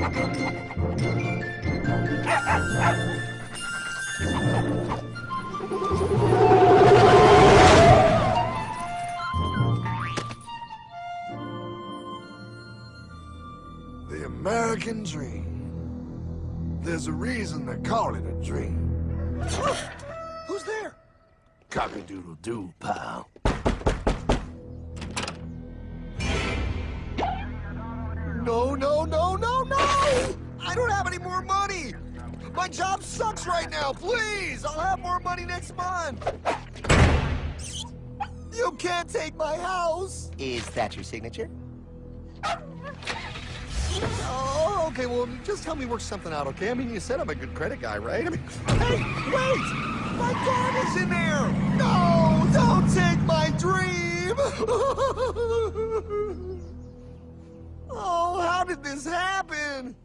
The American dream. There's a reason they call it a dream. Who's there? Cock-a-doodle-doo, pal. No, no, no, no, no! I don't have any more money! My job sucks right now, please! I'll have more money next month! You can't take my house! Is that your signature? Oh, okay, well, just help me work something out, okay? I mean, you said I'm a good credit guy, right? I mean, hey, wait! My dad is in there! No, don't take my dream! Oh, how did this happen?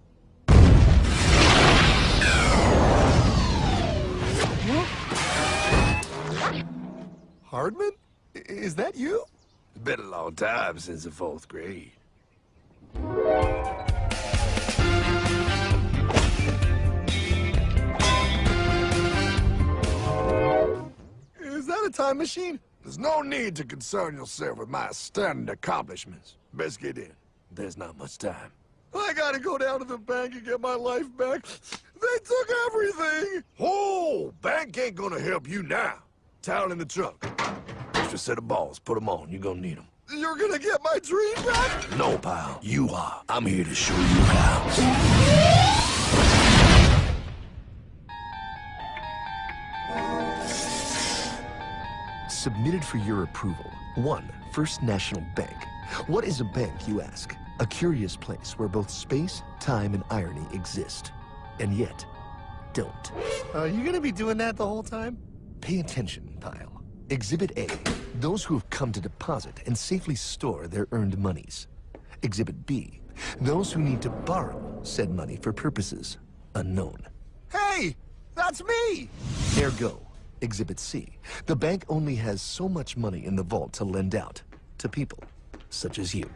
Hardman? Is that you? It's been a long time since the 4th grade. Is that a time machine? There's no need to concern yourself with my stunning accomplishments. Best get in. There's not much time. I gotta go down to the bank and get my life back. They took everything! Oh, bank ain't gonna help you now. Towel in the trunk. Extra set of balls. Put them on. You're gonna need them. You're gonna get my dream back? No, pal. You are. I'm here to show you how. Submitted for your approval. 1. First National Bank. What is a bank, you ask? A curious place where both space, time, and irony exist. And yet, don't. Are you gonna be doing that the whole time? Pay attention, pile. Exhibit A. Those who have come to deposit and safely store their earned monies. Exhibit B. Those who need to borrow said money for purposes unknown. Hey! That's me! Ergo, Exhibit C. The bank only has so much money in the vault to lend out to people such as you.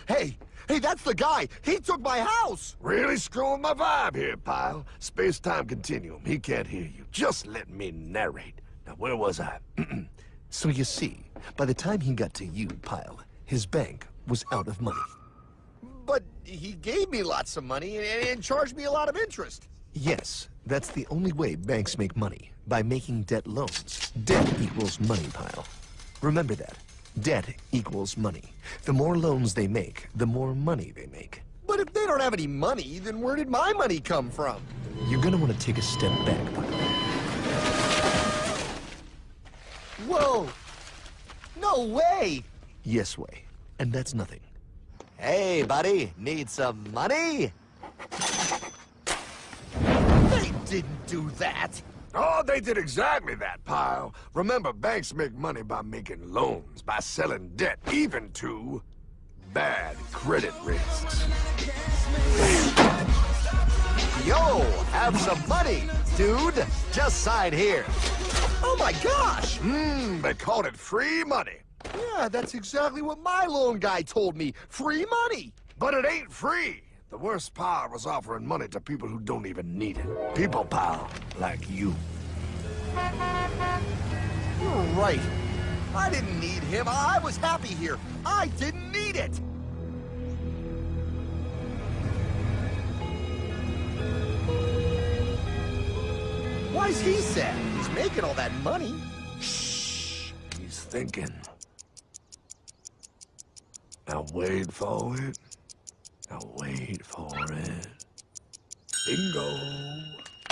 Hey! Hey, that's the guy! He took my house! Really screwing my vibe here, pal. Space-time continuum. He can't hear you. Just let me narrate. Now, where was I? So you see, by the time he got to you, Pile, his bank was out of money. But he gave me lots of money and charged me a lot of interest. Yes, that's the only way banks make money, by making debt loans. Debt equals money, Pile. Remember that. Debt equals money. The more loans they make, the more money they make. But if they don't have any money, then where did my money come from? You're gonna want to take a step back, Pile. Whoa! No way! Yes way. And that's nothing. Hey, buddy, need some money? They didn't do that! Oh, they did exactly that, pal. Remember, banks make money by making loans, by selling debt, even to bad credit risks. Yo, have some money, dude. Just sign here. Oh my gosh! They called it free money. Yeah, that's exactly what my loan guy told me. Free money! But it ain't free. The worst part was offering money to people who don't even need it. People, pal, like you. You're right. I didn't need him. I was happy here. I didn't need it. Why's he sad? He's making all that money. Shh. He's thinking. Now wait for it. Now wait for it. Bingo.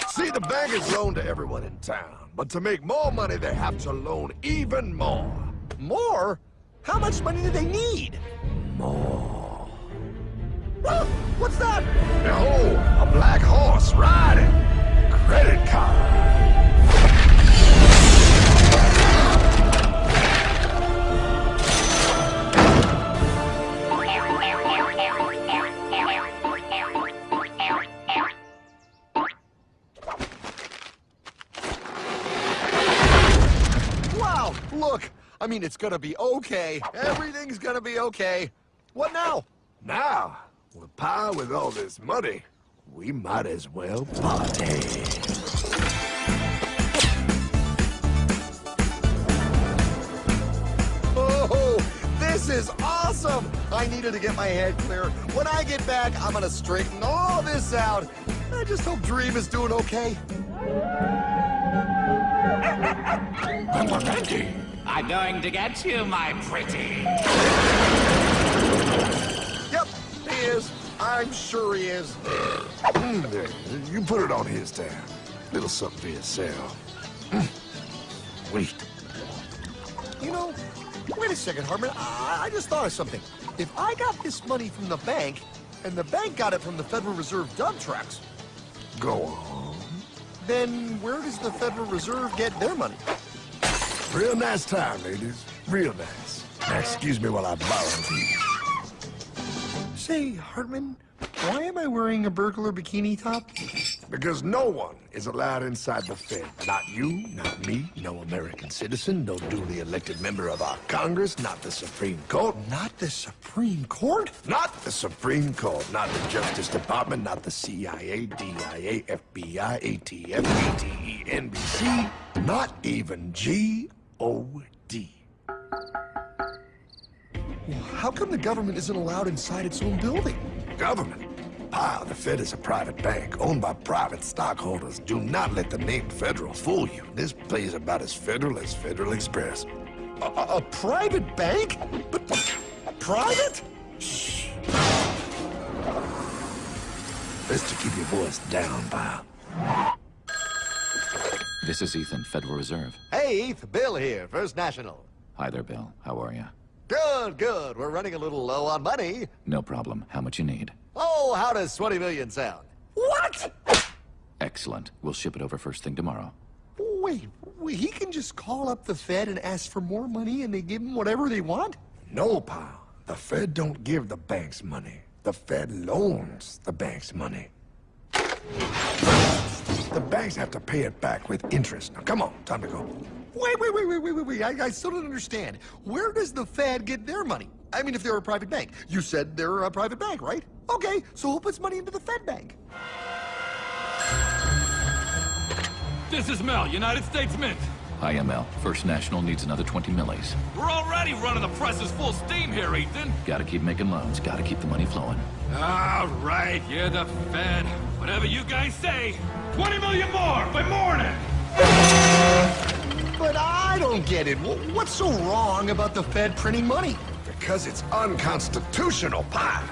See, the bank is loaned to everyone in town. But to make more money, they have to loan even more. More? How much money do they need? More. Ah, what's that? Behold, a black horse riding. Credit card. Wow, look. I mean, it's gonna be okay. Everything's gonna be okay. What now? Now, Well, Pa, with all this money, we might as well party. Oh, this is awesome! I needed to get my head clear. When I get back, I'm gonna straighten all this out. I just hope Dream is doing okay. I'm going to get you, my pretty. Yep, he is. I'm sure he is. There, you put it on his tab. Little something for yourself. Wait. You know, wait a second, Hartman. I just thought of something. If I got this money from the bank, and the bank got it from the Federal Reserve dump trucks, Go on. then where does the Federal Reserve get their money? Real nice time, ladies. Real nice. Now, excuse me while I borrow these. Say, Hartman, why am I wearing a burglar bikini top? Because no one is allowed inside the Fed. Not you, not me, no American citizen, no duly elected member of our Congress, not the Supreme Court. Not the Supreme Court? Not the Supreme Court, not the Justice Department, not the CIA, DIA, FBI, ATF, ATE, NBC, not even G.O.D. How come the government isn't allowed inside its own building? Government? Pa, the Fed is a private bank owned by private stockholders. Do not let the name Federal fool you. This place is about as federal as Federal Express. A private bank? But private? Shh. Best to keep your voice down, pal. This is Ethan, Federal Reserve. Hey, Eth, Bill here, First National. Hi there, Bill. How are you? Good, good. We're running a little low on money. No problem. How much you need? Oh, how does 20 million sound? What? Excellent. We'll ship it over first thing tomorrow. Wait, he can just call up the Fed and ask for more money and they give him whatever they want? No, pal. The Fed don't give the banks money. The Fed loans the banks money. The banks have to pay it back with interest. Now, come on. Time to go. Wait. I still don't understand. Where does the Fed get their money? I mean, if they're a private bank. You said they're a private bank, right? Okay, so who puts money into the Fed bank? This is Mel, United States Mint. Hi, ML. First National needs another 20 millis. We're already running the presses full steam here, Ethan. Gotta keep making loans. Gotta keep the money flowing. All right, you're the Fed. Whatever you guys say. 20 million more by morning. But I don't get it. What's so wrong about the Fed printing money? Because it's unconstitutional, pal.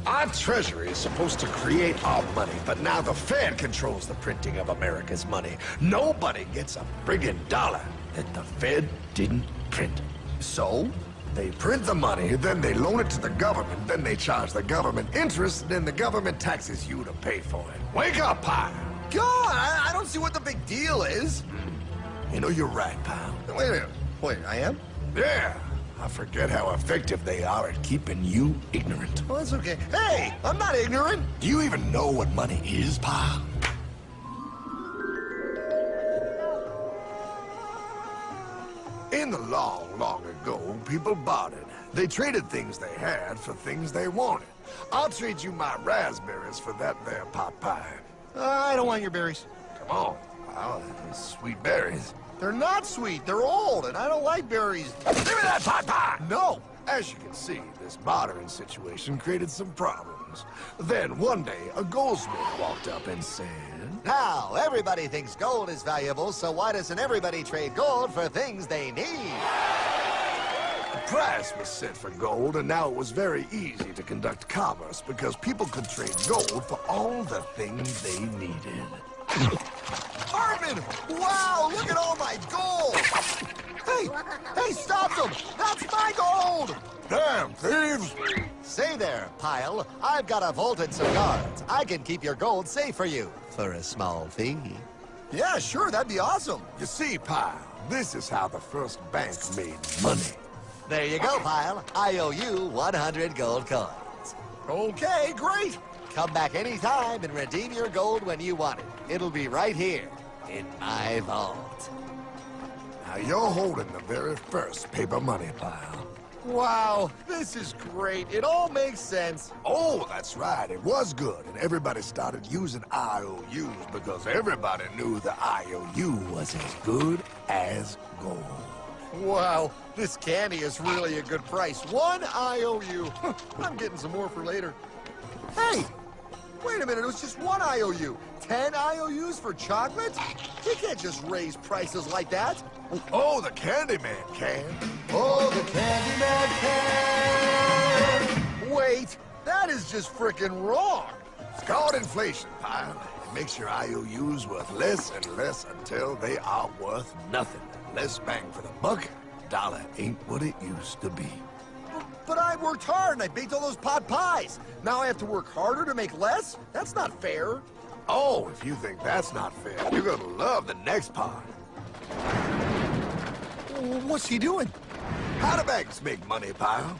Our Treasury is supposed to create our money, but now the Fed controls the printing of America's money. Nobody gets a friggin' dollar that the Fed didn't print. So? They print the money, then they loan it to the government, then they charge the government interest, then the government taxes you to pay for it. Wake up, pal! God, I don't see what the big deal is. You know, you're right, pal. Wait a minute. Wait, I am? Yeah. I forget how effective they are at keeping you ignorant. Well, that's okay. Hey, I'm not ignorant. Do you even know what money is, pal? In the long, long ago, people bartered. They traded things they had for things they wanted. I'll trade you my raspberries for that there pot pie. I don't want your berries. Come on, pal. Sweet berries. They're not sweet. They're old, and I don't like berries. Give me that pot pie! No. As you can see, this bartering situation created some problems. Then one day, a goldsmith walked up and said, Now, everybody thinks gold is valuable, so why doesn't everybody trade gold for things they need? a price was set for gold, and now it was very easy to conduct commerce because people could trade gold for all the things they needed. Hartman! Wow, look at all my gold! Hey, stop them! That's my gold! Damn thieves! Say there, Pile. I've got a vault and some guards. I can keep your gold safe for you for a small fee. Yeah, sure, that'd be awesome. You see, pal, this is how the first bank made money. There you go, Pile. I owe you 100 gold coins. Okay, great. Come back anytime and redeem your gold when you want it. It'll be right here in my vault. Now you're holding the very first paper money, pal. Wow, this is great. It all makes sense. Oh, that's right. It was good, and everybody started using IOUs because everybody knew the IOU was as good as gold. Wow, this candy is really a good price. 1 IOU. I'm getting some more for later. Hey, wait a minute. It was just 1 IOU. 10 IOUs for chocolate? You can't just raise prices like that. Oh, the Candyman can. Oh, the Candyman can. Wait, that is just frickin' wrong. It's called inflation, pal. It makes your IOUs worth less and less until they are worth nothing. Less bang for the buck. Dollar ain't what it used to be. But I worked hard and I baked all those pot pies. Now I have to work harder to make less? That's not fair. Oh, if you think that's not fair, you're gonna love the next part. What's he doing? How do banks make money, pal?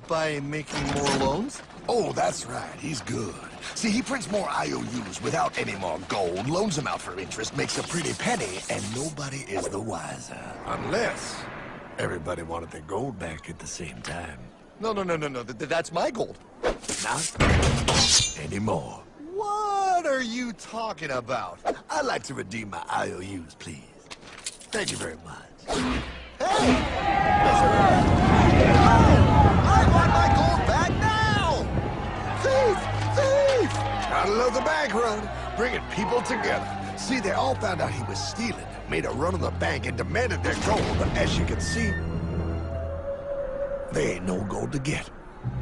By making more loans? Oh, that's right. He's good. See, he prints more IOUs without any more gold, loans them out for interest, makes a pretty penny, and nobody is the wiser. Unless everybody wanted their gold back at the same time. No. That's my gold. Not anymore. What are you talking about? I'd like to redeem my IOUs, please. Thank you very much. Hey! I want my gold back now! Thief! Thief! Gotta love the bank run, bringing people together. See, they all found out he was stealing, made a run on the bank, and demanded their gold. But as you can see, there ain't no gold to get.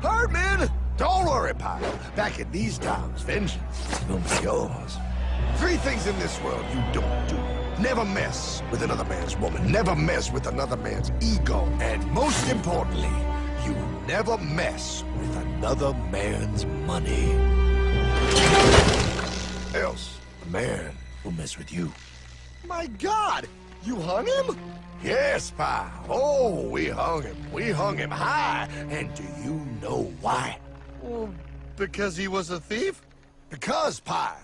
Hardman! Don't worry, pal. Back in these times, vengeance will be yours. 3 things in this world you don't do. Never mess with another man's woman. Never mess with another man's ego. And most importantly, you never mess with another man's money. Else, the man will mess with you. My God! You hung him? Yes, pal. Oh, we hung him. We hung him high. And do you know why? Well, because he was a thief? Because, pal,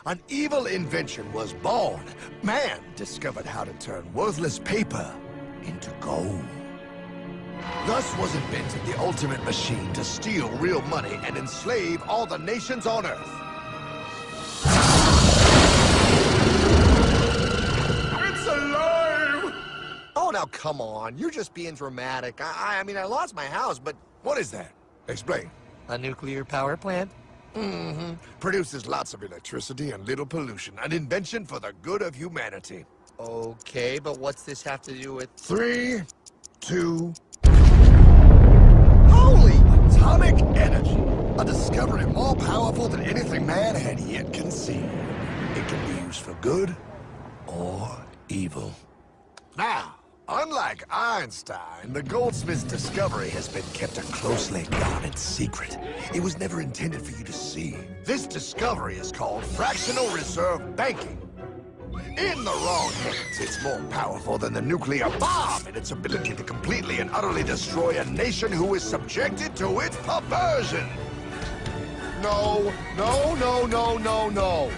an evil invention was born. Man discovered how to turn worthless paper into gold. Thus was invented the ultimate machine to steal real money and enslave all the nations on Earth. It's alive! Oh, now come on. You're just being dramatic. I mean, I lost my house, but... What is that? Explain. A nuclear power plant? Mm-hmm. Produces lots of electricity and little pollution. An invention for the good of humanity. Okay, but what's this have to do with... 3, 2... Holy! Atomic energy. A discovery more powerful than anything man had yet conceived. It can be used for good or evil. Now, unlike Einstein, the goldsmith's discovery has been kept a closely guarded secret. It was never intended for you to see. This discovery is called fractional reserve banking. In the wrong hands, it's more powerful than the nuclear bomb in its ability to completely and utterly destroy a nation who is subjected to its perversion. No.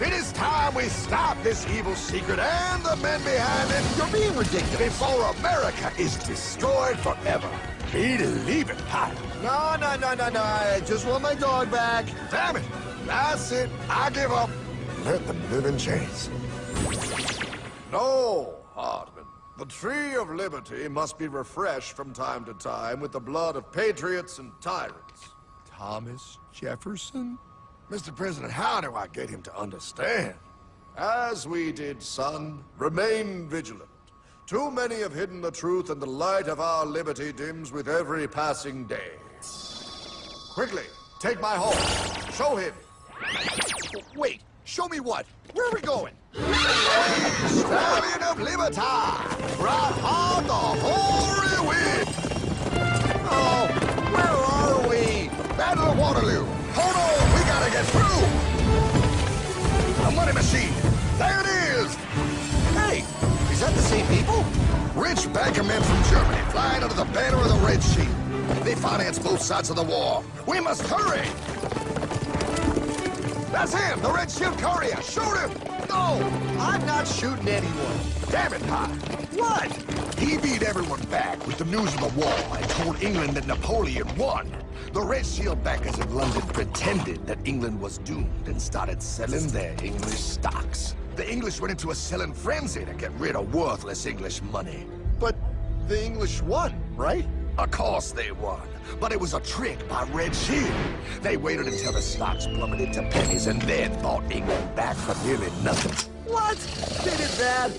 It is time we stop this evil secret and the men behind it. You're being ridiculous. Before America is destroyed forever. Believe it, pal. No. I just want my dog back. Damn it. That's it. I give up. Let them live in chains. No, Hardman. The tree of liberty must be refreshed from time to time with the blood of patriots and tyrants. Thomas Jefferson? Mr. President, how do I get him to understand? As we did, son, remain vigilant. Too many have hidden the truth, and the light of our liberty dims with every passing day. Quickly, take my horse. Show him. Wait, show me what? Where are we going? Stallion of Liberty! Right on the hoary wind! Oh, where are we? Battle of Waterloo! Hold on, we gotta get through! A money machine! There it is! Hey, is that the same people? Rich banker men from Germany flying under the banner of the Red Shield. They finance both sides of the war. We must hurry! That's him, the Red Shield courier! Shoot him! No! I'm not shooting anyone. Damn it, Pop. What? He beat everyone back with the news of the war and told England that Napoleon won. The Red Shield bankers in London pretended that England was doomed and started selling their English stocks. The English went into a selling frenzy to get rid of worthless English money. But the English won, right? Of course they won, but it was a trick by Red Shield. They waited until the stocks plummeted to pennies and then bought England back for nearly nothing. What? They did that?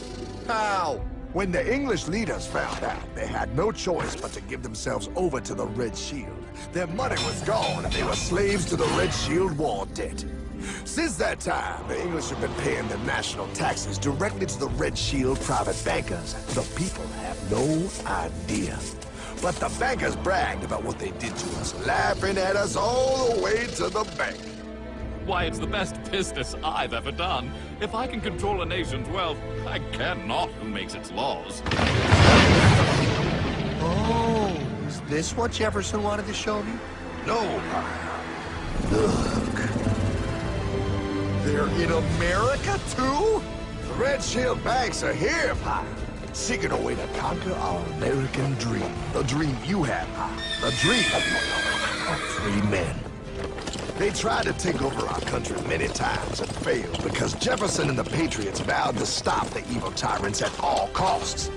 How? When the English leaders found out, they had no choice but to give themselves over to the Red Shield. Their money was gone and they were slaves to the Red Shield war debt. Since that time, the English have been paying their national taxes directly to the Red Shield private bankers. The people have no idea. But the bankers bragged about what they did to us, laughing at us all the way to the bank. Why, it's the best business I've ever done. If I can control a nation's wealth, I care not who makes its laws. Oh, is this what Jefferson wanted to show me? No, look. They're in America, too? The Red Shield banks are here, Pop. Seeking a way to conquer our American dream. The dream you have, Pop. The dream of free men. They tried to take over our country many times and failed because Jefferson and the Patriots vowed to stop the evil tyrants at all costs.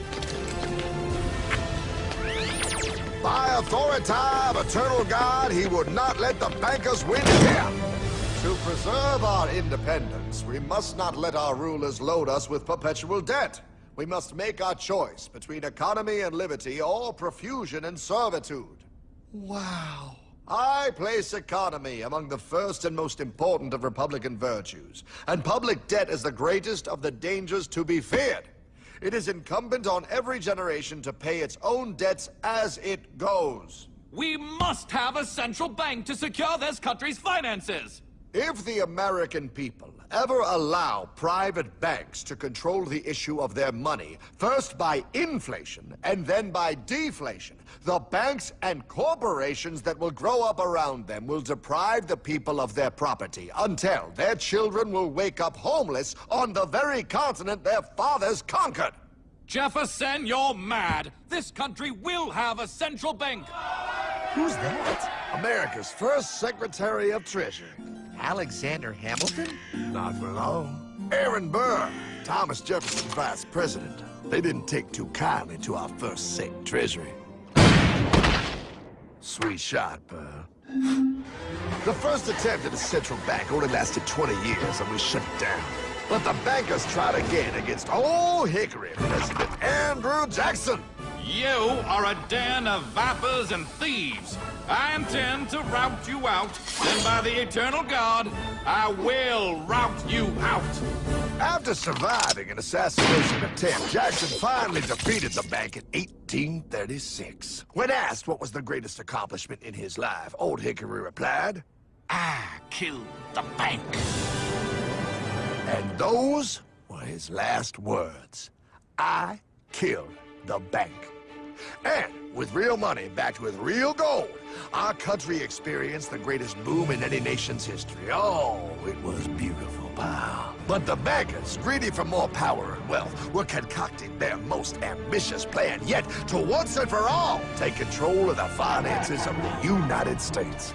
By authority of eternal God, he would not let the bankers win here. To preserve our independence, we must not let our rulers load us with perpetual debt. We must make our choice between economy and liberty or profusion and servitude. Wow. I place economy among the first and most important of Republican virtues, and public debt is the greatest of the dangers to be feared. It is incumbent on every generation to pay its own debts as it goes. We must have a central bank to secure this country's finances. If the American people ever allow private banks to control the issue of their money, first by inflation and then by deflation, the banks and corporations that will grow up around them will deprive the people of their property until their children will wake up homeless on the very continent their fathers conquered. Jefferson, you're mad. This country will have a central bank. Who's that? America's first Secretary of Treasury. Alexander Hamilton? Not for long. Aaron Burr, Thomas Jefferson's vice president. They didn't take too kindly to our first Sec Treasury. Sweet shot, Burr. The first attempt at a central bank only lasted 20 years and we shut it down. But the bankers tried again against Old Hickory President Andrew Jackson. You are a den of vipers and thieves. I intend to rout you out, and by the eternal God, I will rout you out. After surviving an assassination attempt, Jackson finally defeated the bank in 1836. When asked what was the greatest accomplishment in his life, Old Hickory replied, I killed the bank. and those were his last words. I killed the bank. And with real money backed with real gold, our country experienced the greatest boom in any nation's history. Oh, it was beautiful, pal. But the bankers, greedy for more power and wealth, were concocting their most ambitious plan yet to once and for all take control of the finances of the United States.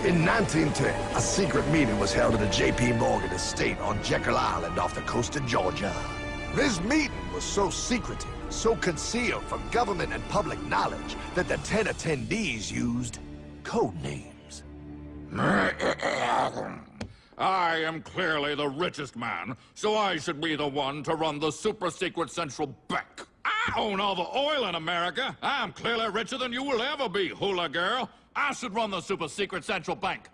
In 1910, a secret meeting was held at the J.P. Morgan estate on Jekyll Island off the coast of Georgia. This meeting was so secretive, so concealed from government and public knowledge that the 10 attendees used code names. I am clearly the richest man, so I should be the one to run the super-secret central bank. I own all the oil in America. I'm clearly richer than you will ever be, hula girl. I should run the super-secret central bank.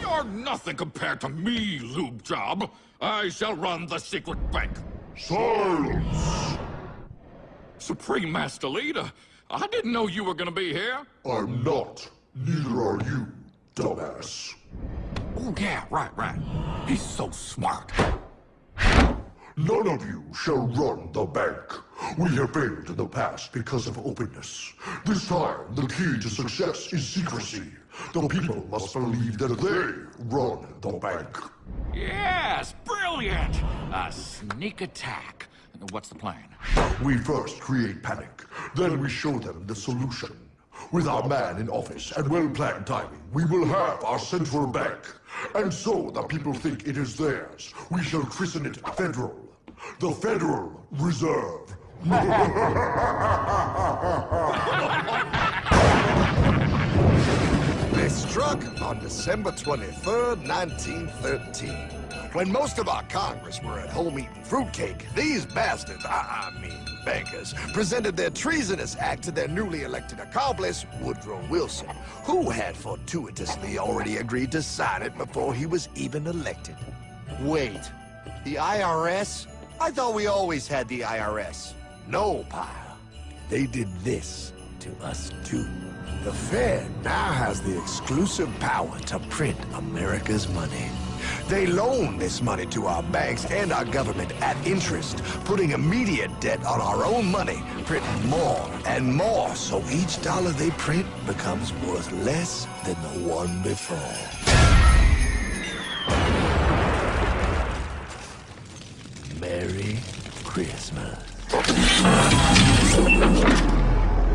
You're nothing compared to me, lube job. I shall run the secret bank. Silence! Supreme Master Leader, I didn't know you were gonna be here. I'm not. Neither are you, dumbass. Oh, yeah, right. He's so smart. None of you shall run the bank. We have failed in the past because of openness. This time, the key to success is secrecy. The people must believe that they run the bank. Yes, brilliant! Brilliant! A sneak attack. What's the plan? We first create panic, then we show them the solution. With our man in office and well-planned timing, we will have our central bank. And so the people think it is theirs. We shall christen it Federal. The Federal Reserve. They struck on December 23rd, 1913. When most of our Congress were at home eating fruitcake, these bastards, I mean bankers, presented their treasonous act to their newly elected accomplice, Woodrow Wilson, who had fortuitously already agreed to sign it before he was even elected. Wait, the IRS? I thought we always had the IRS. No, pile. They did this to us too. The Fed now has the exclusive power to print America's money. They loan this money to our banks and our government at interest, putting immediate debt on our own money, printing more and more, so each dollar they print becomes worth less than the one before. Merry Christmas.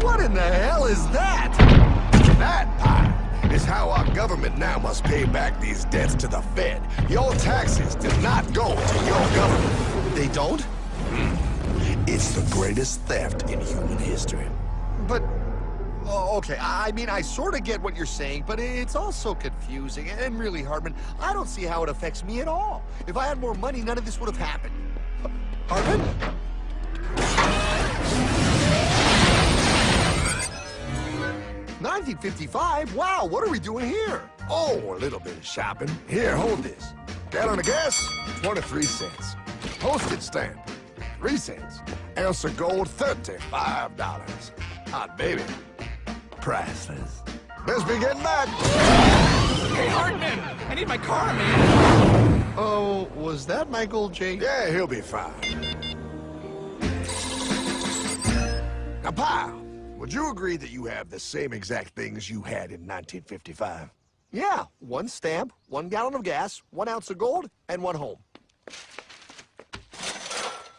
What in the hell is that? That, pile, is how our government now must pay back these debts to the Fed. Your taxes do not go to your government. They don't? It's the greatest theft in human history. But, oh, okay, I mean, I sort of get what you're saying, but it's also confusing. And really, Hartman, I don't see how it affects me at all. If I had more money, none of this would have happened. Hartman? 1955? Wow, what are we doing here? Oh, a little bit of shopping. Here, hold this. Gallon of gas, 23 cents. Postage stamp, 3 cents. Ounce of gold, $35. Hot baby, priceless. Best be getting back. Hey, Hartman! I need my car, man! Oh, was that my gold, Jay? Yeah, he'll be fine. Now, pal, would you agree that you have the same exact things you had in 1955? Yeah, 1 stamp, 1 gallon of gas, 1 ounce of gold, and 1 home.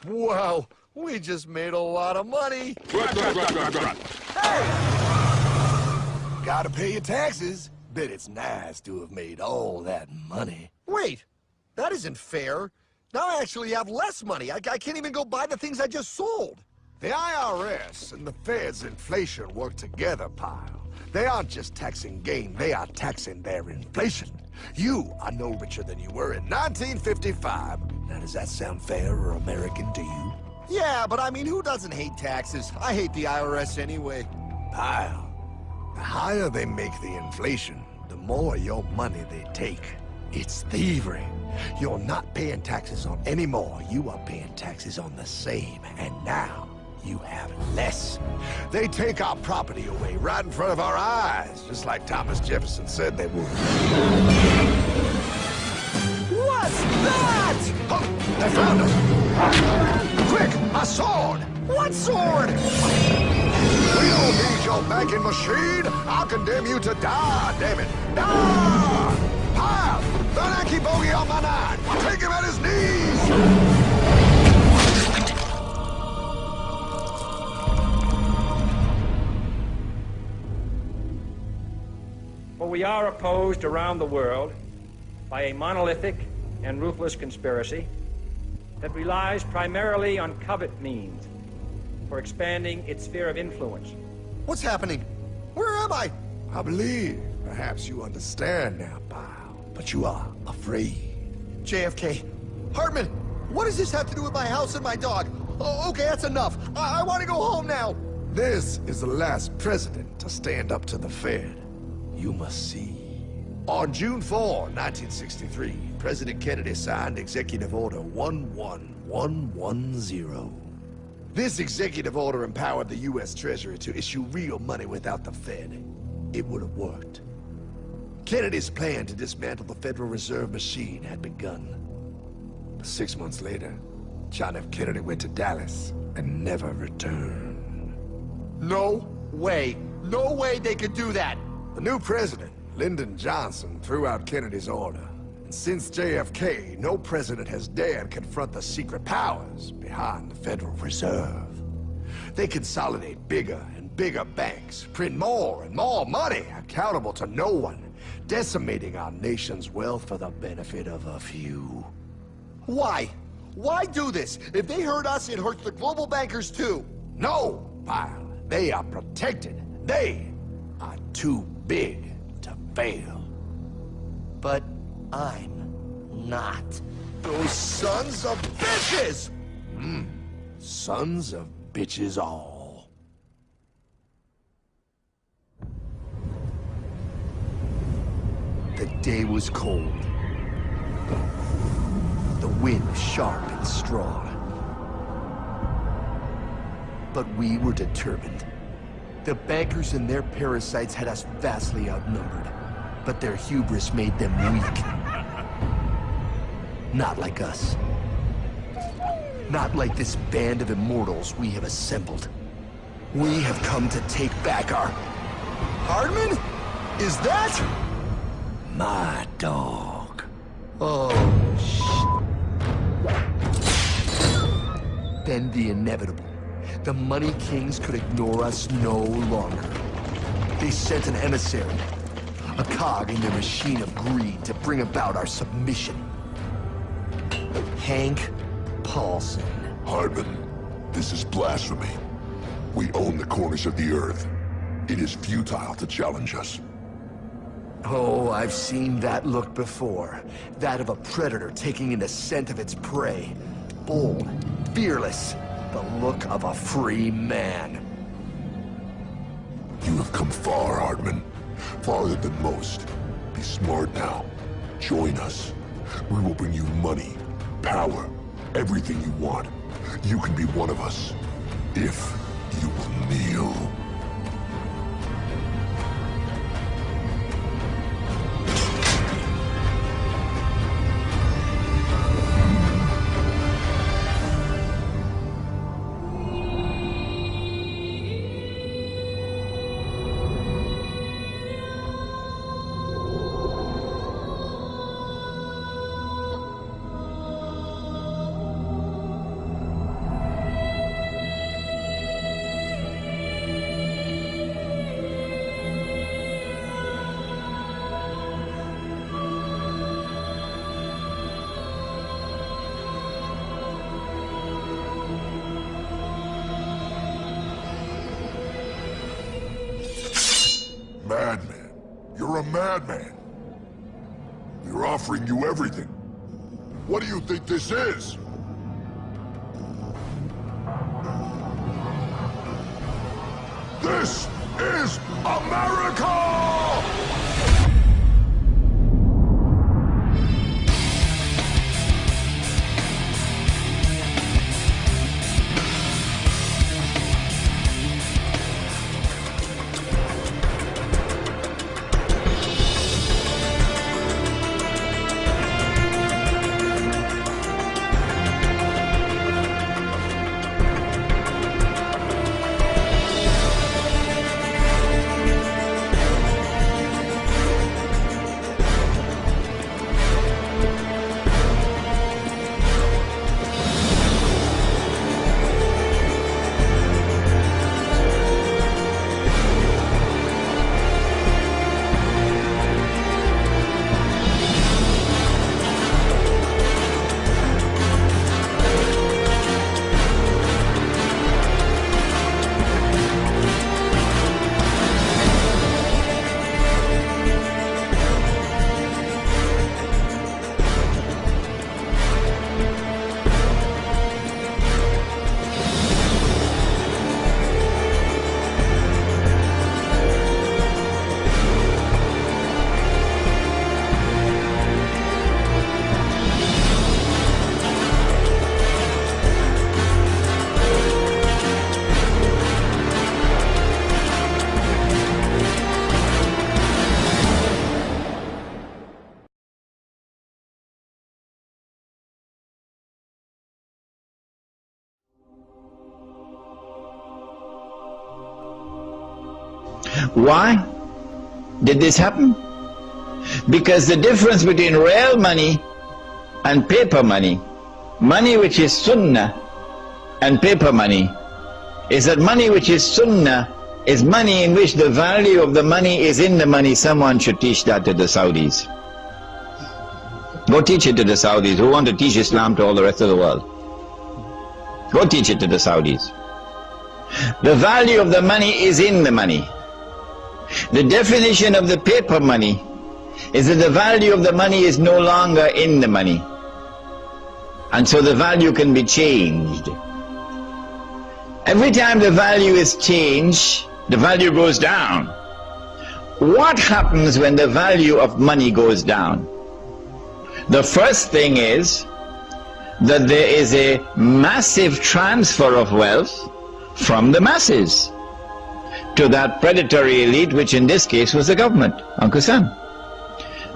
Wow, we just made a lot of money. Gotta pay your taxes. Bet it's nice to have made all that money. Wait, that isn't fair. Now I actually have less money. I can't even go buy the things I just sold. The IRS and the Fed's inflation work together, pal. They aren't just taxing gain, they are taxing their inflation. You are no richer than you were in 1955. Now, does that sound fair or American to you? Yeah, but I mean, who doesn't hate taxes? I hate the IRS anyway. Pal, the higher they make the inflation, the more your money they take. It's thievery. You're not paying taxes on any more. You are paying taxes on the same. And now, you have less. They take our property away right in front of our eyes, just like Thomas Jefferson said they would. What's that? Oh, they found us! Quick, a sword! What sword? We don't need your banking machine! I'll condemn you to die, damn it! Die! Pile! The lanky bogey on my 9! Take him at his knees! For we are opposed around the world by a monolithic and ruthless conspiracy that relies primarily on covert means for expanding its sphere of influence. What's happening? Where am I? I believe perhaps you understand now, pal, but you are afraid. JFK. Hartman, what does this have to do with my house and my dog? Oh, okay, that's enough. I want to go home now. This is the last president to stand up to the Fed. You must see. On June 4, 1963, President Kennedy signed Executive Order 11110. This executive order empowered the U.S. Treasury to issue real money without the Fed. It would have worked. Kennedy's plan to dismantle the Federal Reserve machine had begun. 6 months later, John F. Kennedy went to Dallas and never returned. No way. No way they could do that. The new president, Lyndon Johnson, threw out Kennedy's order. Since JFK, no president has dared confront the secret powers behind the Federal Reserve. They consolidate bigger and bigger banks, print more and more money, accountable to no one, decimating our nation's wealth for the benefit of a few. Why? Why do this? If they hurt us, it hurts the global bankers too. No, pal. They are protected. They are too big to fail. But I'm not. Those sons of bitches! Sons of bitches all. The day was cold. The wind sharp and strong. But we were determined. The bankers and their parasites had us vastly outnumbered, but their hubris made them weak. Not like us. Not like this band of immortals we have assembled. We have come to take back our... Hardman? Is that... my dog. Oh, Then the inevitable. The Money Kings could ignore us no longer. They sent an emissary, a cog in their machine of greed to bring about our submission. Hank Paulson. Hardman, this is blasphemy. We own the corners of the earth. It is futile to challenge us. Oh, I've seen that look before. That of a predator taking in the scent of its prey. Bold, fearless, the look of a free man. You have come far, Hardman. Farther than most. Be smart now. Join us. We will bring you money, power, everything you want. You can be one of us, if you will kneel. Madman. You're a madman. We're offering you everything. What do you think this is? This is America! Why did this happen? Because the difference between real money and paper money, money which is sunnah and paper money, is that money which is sunnah is money in which the value of the money is in the money. Someone should teach that to the Saudis. Go teach it to the Saudis who want to teach Islam to all the rest of the world. Go teach it to the Saudis. The value of the money is in the money. The definition of the paper money is that the value of the money is no longer in the money. And so the value can be changed. Every time the value is changed, the value goes down. What happens when the value of money goes down? The first thing is that there is a massive transfer of wealth from the masses to that predatory elite, which in this case was the government, Uncle Sam.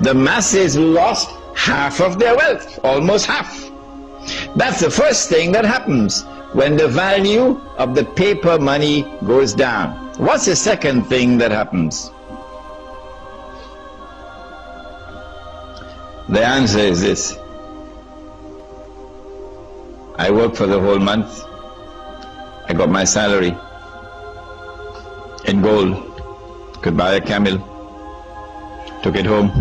The masses lost half of their wealth, almost half. That's the first thing that happens when the value of the paper money goes down. What's the second thing that happens? The answer is this. I worked for the whole month. I got my salary in gold. Could buy a camel. Took it home.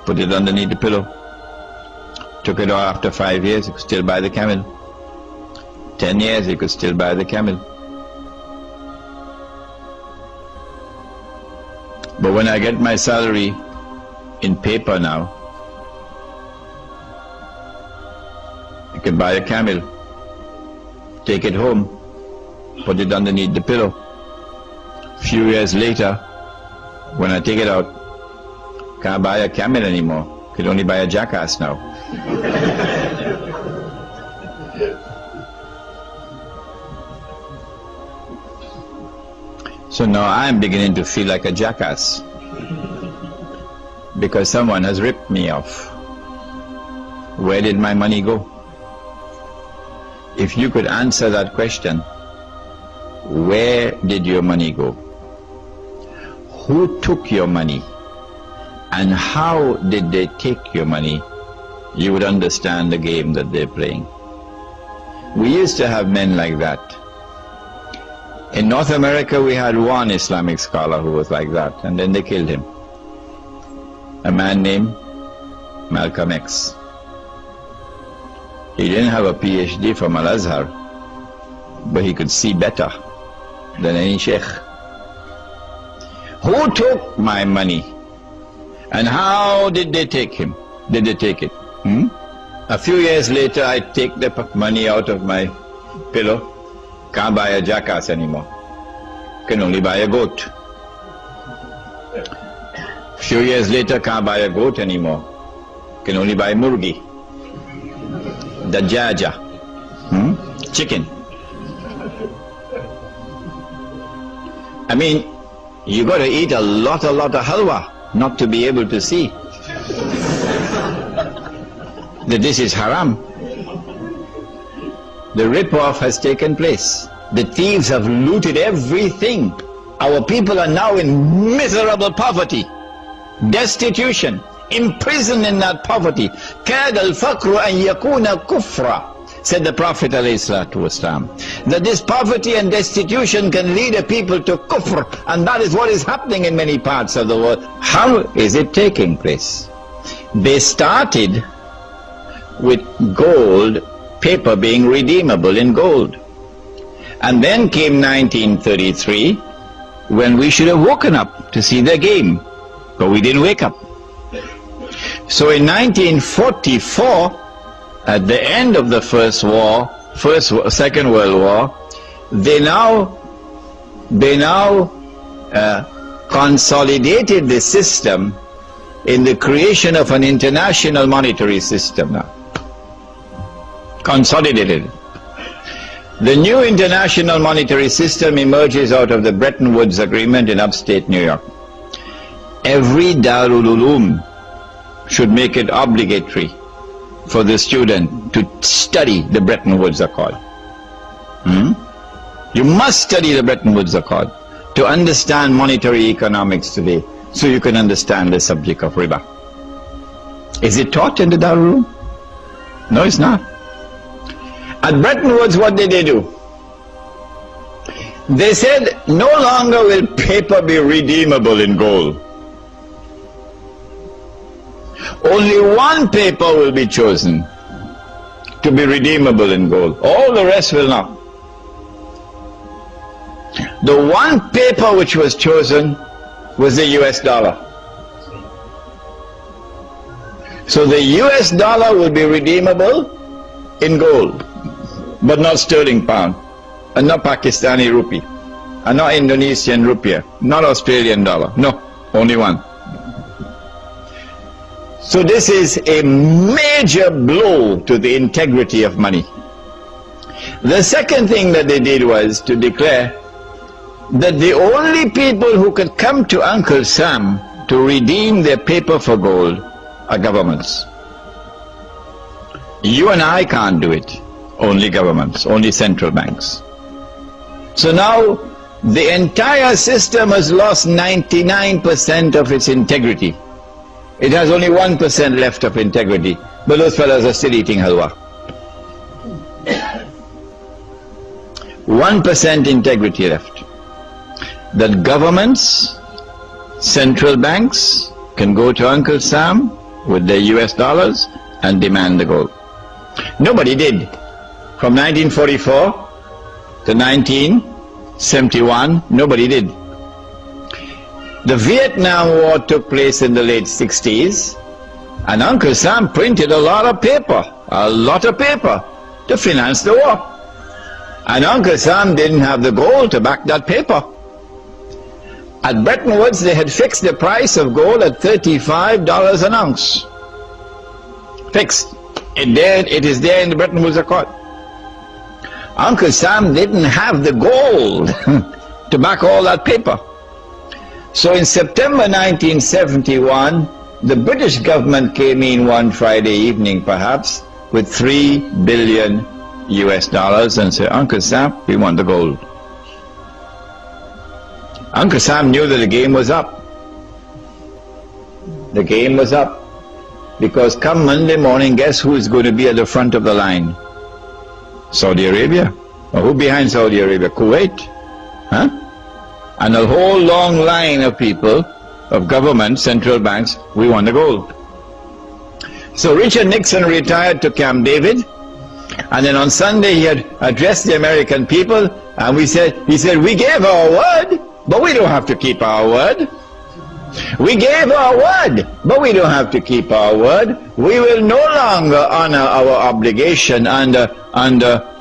Put it underneath the pillow. Took it off after 5 years. You could still buy the camel. 10 years, you could still buy the camel. But when I get my salary in paper now, I can buy a camel, take it home, put it underneath the pillow. A few years later, when I take it out, can't buy a camel anymore. Could only buy a jackass now. So now I'm beginning to feel like a jackass because someone has ripped me off. Where did my money go? If you could answer that question, where did your money go? Who took your money? And how did they take your money? You would understand the game that they're playing. We used to have men like that. In North America, we had one Islamic scholar who was like that, and then they killed him. A man named Malcolm X. He didn't have a PhD from Al-Azhar, but he could see better than any sheikh. Who took my money? And how did they take him? Did they take it? A few years later, I take the money out of my pillow. Can't buy a jackass anymore. Can only buy a goat. A few years later, can't buy a goat anymore. Can only buy murgi. Dajaja. Chicken. I mean, you got to eat a lot of halwa not to be able to see that this is haram. The rip-off has taken place. The thieves have looted everything. Our people are now in miserable poverty, destitution, imprisoned in that poverty. كَادَ الْفَقْرُ أَنْ يَكُونَ كُفْرًا, said the Prophet ﷺ, that this poverty and destitution can lead a people to kufr, and that is what is happening in many parts of the world. How is it taking place? They started with gold, paper being redeemable in gold. And then came 1933, when we should have woken up to see the game, but we didn't wake up. So in 1944, at the end of the Second World War, they now consolidated the system in the creation of an international monetary system now. Consolidated. The new international monetary system emerges out of the Bretton Woods Agreement in upstate New York. Every Darul Uloom should make it obligatory for the student to study the Bretton Woods Accord. You must study the Bretton Woods Accord to understand monetary economics today. so you can understand the subject of riba. Is it taught in the Darul Room? No, it's not. At Bretton Woods, what did they do? They said, no longer will paper be redeemable in gold. Only one paper will be chosen to be redeemable in gold. All the rest will not. The one paper which was chosen was the US dollar. So the US dollar will be redeemable in gold, but not sterling pound, and not Pakistani rupee, and not Indonesian rupiah, not Australian dollar. No, only one. So this is a major blow to the integrity of money. The second thing that they did was to declare that the only people who could come to Uncle Sam to redeem their paper for gold are governments. You and I can't do it. Only governments, only central banks. So now the entire system has lost 99% of its integrity. It has only 1% left of integrity, but those fellows are still eating halwa. 1% integrity left. That governments, central banks can go to Uncle Sam with their US dollars and demand the gold. Nobody did. From 1944 to 1971, nobody did. The Vietnam War took place in the late 60s, and Uncle Sam printed a lot of paper to finance the war. And Uncle Sam didn't have the gold to back that paper. At Bretton Woods, they had fixed the price of gold at $35 an ounce. Fixed. It is there in the Bretton Woods Accord. Uncle Sam didn't have the gold to back all that paper. So in September 1971, the British government came in one Friday evening, perhaps, with $3 billion and said, Uncle Sam, we want the gold. Uncle Sam knew that the game was up. The game was up. Because come Monday morning, guess who is going to be at the front of the line? Saudi Arabia. Or who behind Saudi Arabia? Kuwait. Huh? And a whole long line of people, of government, central banks, we want the gold. So Richard Nixon retired to Camp David, and then on Sunday he had addressed the American people, and he said, we gave our word, but we don't have to keep our word. We gave our word, but we don't have to keep our word. We will no longer honor our obligation under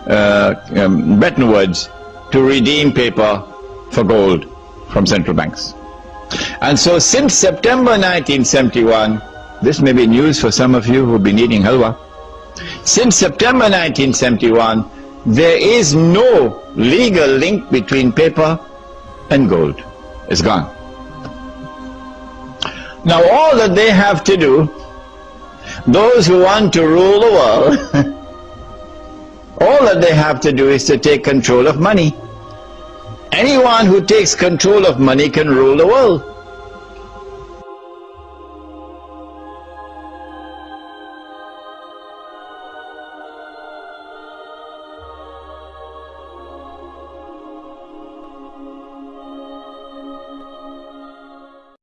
Bretton Woods to redeem paper for gold from central banks. And so since September 1971, this may be news for some of you who've been eating halwa, since September 1971, there is no legal link between paper and gold. It's gone. Now all that they have to do, those who want to rule the world, all that they have to do is to take control of money. Anyone who takes control of money can rule the world.